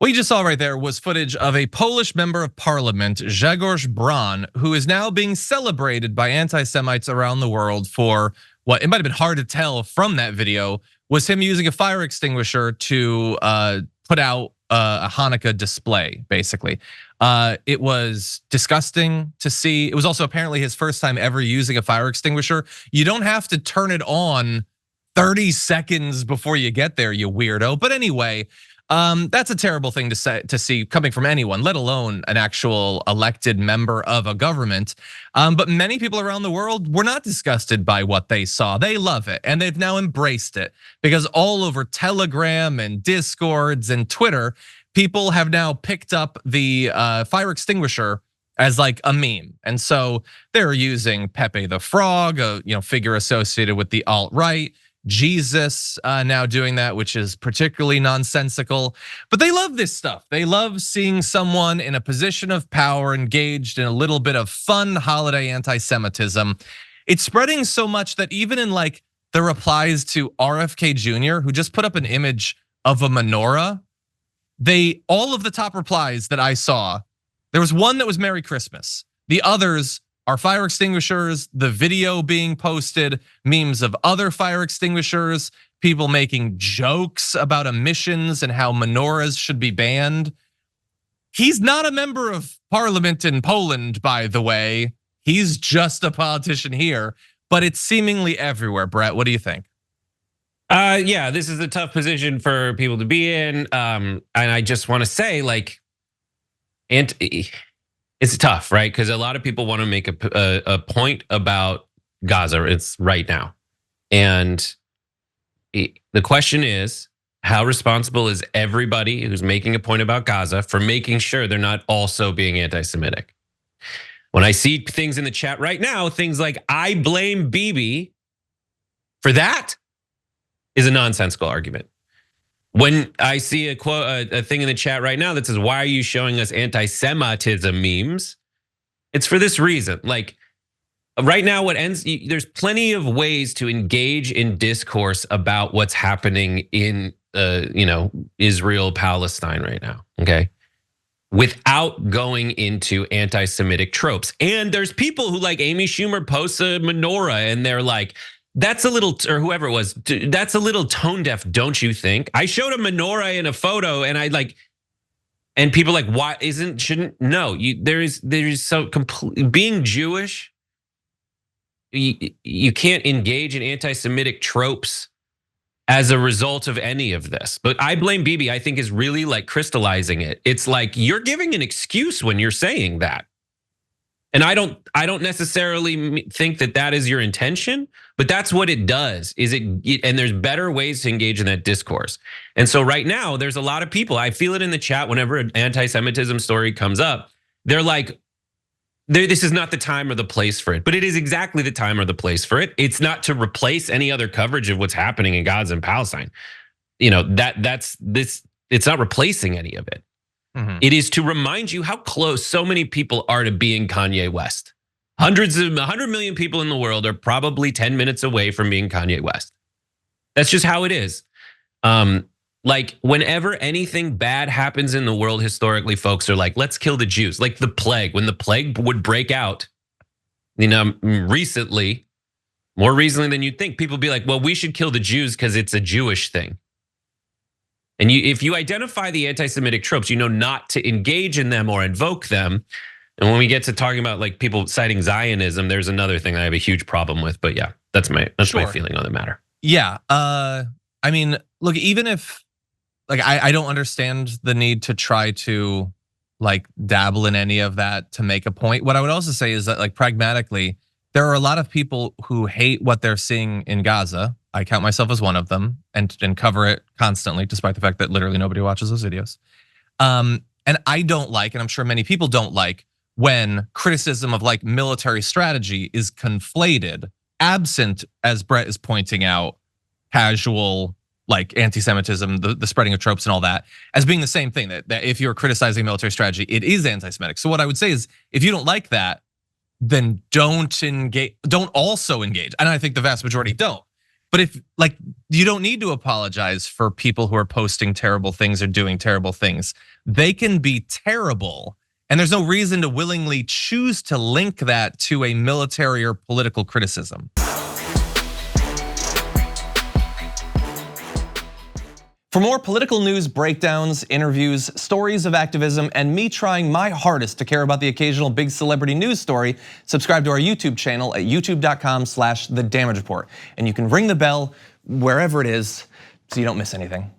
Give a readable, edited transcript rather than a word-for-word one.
What you just saw right there was footage of a Polish member of parliament, Grzegorz Braun, who is now being celebrated by anti-Semites around the world for what it might have been hard to tell from that video was him using a fire extinguisher to put out a Hanukkah display, basically. It was disgusting to see. It was also apparently his first time ever using a fire extinguisher. You don't have to turn it on 30 seconds before you get there, you weirdo. But anyway, that's a terrible thing to see coming from anyone, let alone an actual elected member of a government. But many people around the world were not disgusted by what they saw. They love it, and they've now embraced it because all over Telegram and Discords and Twitter, people have now picked up the fire extinguisher as like a meme. And so they're using Pepe the Frog, a figure associated with the alt-right. Jesus now doing that, which is particularly nonsensical. But they love this stuff. They love seeing someone in a position of power engaged in a little bit of fun holiday anti-Semitism. It's spreading so much that even in like the replies to RFK Jr., who just put up an image of a menorah, all of the top replies that I saw, there was one that was Merry Christmas. The others are fire extinguishers, the video being posted, memes of other fire extinguishers, people making jokes about emissions and how menorahs should be banned. He's not a member of parliament in Poland, by the way. He's just a politician here, but it's seemingly everywhere. Brett, what do you think? Yeah, this is a tough position for people to be in. And I just want to say, like, it's tough, right? Because a lot of people want to make a point about Gaza. It's right now. And the question is, how responsible is everybody who's making a point about Gaza for making sure they're not also being anti-Semitic? When I see things in the chat right now, things like, I blame Bibi for that is a nonsensical argument. When I see a quote, a thing in the chat right now that says, why are you showing us anti-Semitism memes? It's for this reason. Like right now, there's plenty of ways to engage in discourse about what's happening in Israel, Palestine right now, okay? Without going into anti-Semitic tropes. And there's people who, like Amy Schumer, posts a menorah and they're like, that's a little, or whoever it was, that's a little tone deaf, don't you think? I showed a menorah in a photo and and people like, why no, there is so complete, being Jewish, you can't engage in anti-Semitic tropes as a result of any of this. But I blame Bibi, I think is really like crystallizing it. It's like, you're giving an excuse when you're saying that. And I don't necessarily think that is your intention, but that's what it does. And there's better ways to engage in that discourse. And so right now, there's a lot of people. I feel it in the chat whenever an anti-Semitism story comes up. They're like, this is not the time or the place for it, but it is exactly the time or the place for it. It's not to replace any other coverage of what's happening in Gaza and Palestine. It's not replacing any of it. Mm-hmm. It is to remind you how close so many people are to being Kanye West. 100 million people in the world are probably 10 minutes away from being Kanye West. That's just how it is. Like whenever anything bad happens in the world historically, folks are like, let's kill the Jews. Like the plague, when the plague would break out, recently, more recently than you'd think, people be like, well, we should kill the Jews because it's a Jewish thing. And if you identify the anti-Semitic tropes, you know not to engage in them or invoke them. And when we get to talking about like people citing Zionism, there's another thing I have a huge problem with. But yeah, that's my feeling on the matter. Yeah, I mean, look, even if like I don't understand the need to try to like dabble in any of that to make a point. What I would also say is that like pragmatically, there are a lot of people who hate what they're seeing in Gaza. I count myself as one of them and cover it constantly, despite the fact that literally nobody watches those videos. And I don't like, and I'm sure many people don't like, when criticism of like military strategy is conflated, absent, as Brett is pointing out, casual like anti-Semitism, the spreading of tropes and all that, as being the same thing, that if you're criticizing military strategy, it is anti-Semitic. So what I would say is, if you don't like that, then don't also engage. And I think the vast majority don't. But if like you don't need to apologize for people who are posting terrible things or doing terrible things. They can be terrible, and there's no reason to willingly choose to link that to a military or political criticism. For more political news breakdowns, interviews, stories of activism, and me trying my hardest to care about the occasional big celebrity news story, subscribe to our YouTube channel at youtube.com/thedamagereport. And you can ring the bell wherever it is so you don't miss anything.